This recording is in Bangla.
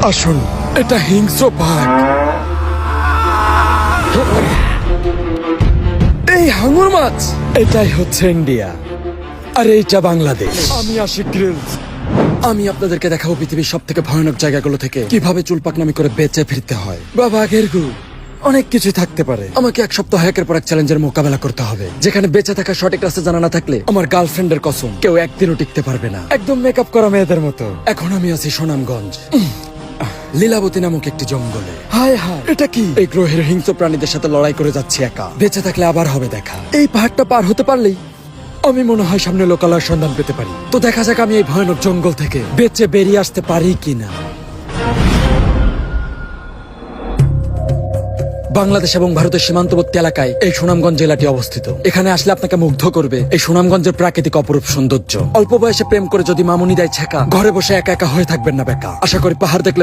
আসুন, এটা হিংস্র বাঘ। এই হাঙর মাছ, এটাই হচ্ছে ইন্ডিয়া আর এইটা বাংলাদেশ। আমি আশিক গ্রিলস। আমি আপনাদেরকে দেখাবো পৃথিবীর সব থেকে ভয়ানক জায়গাগুলো থেকে কিভাবে চুলপাকনামি করে বেঁচে ফিরতে হয়। বা বাঘের গু অনেক কিছু থাকতে পারে। আমাকে এক সপ্তাহ একের পর এক চ্যালেঞ্জের মোকাবেলা করতে হবে, যেখানে বেঁচে থাকার সঠিক রাস্তা জানা না থাকলে আমার গার্লফ্রেন্ডের কসম কেউ একদিনও টিকতে পারবে না। একদম মেকআপ করা মেয়েদের মতো। এখন আমি আছি সুনামগঞ্জ লীলাবতী নামক একটি জঙ্গলে। হায় হায়, এটা কি? এই গ্রহের হিংস্র প্রাণীদের সাথে লড়াই করে যাচ্ছি একা। বেঁচে থাকলে আবার হবে দেখা। এই পাহাড়টা পার হতে পারলেই আমি মনে হয় সামনে লোকালয়ের সন্ধান পেতে পারি। তো দেখা যাক আমি এই ভয়ানক জঙ্গল থেকে বেঁচে বেরিয়ে আসতে পারি কিনা। বাংলাদেশ এবং ভারতের সীমান্তবর্তী এলাকায় এই সুনামগঞ্জ জেলাটি অবস্থিত। এখানে আসলে আপনাকে মুগ্ধ করবে এই সুনামগঞ্জের প্রাকৃতিক অপরূপ সৌন্দর্য। অল্প বয়সে প্রেম করে যদি মামুনি দেয় ছেকা, ঘরে বসে একা একা হয়ে থাকবেন না বেকা। আশা করি পাহাড় দেখলে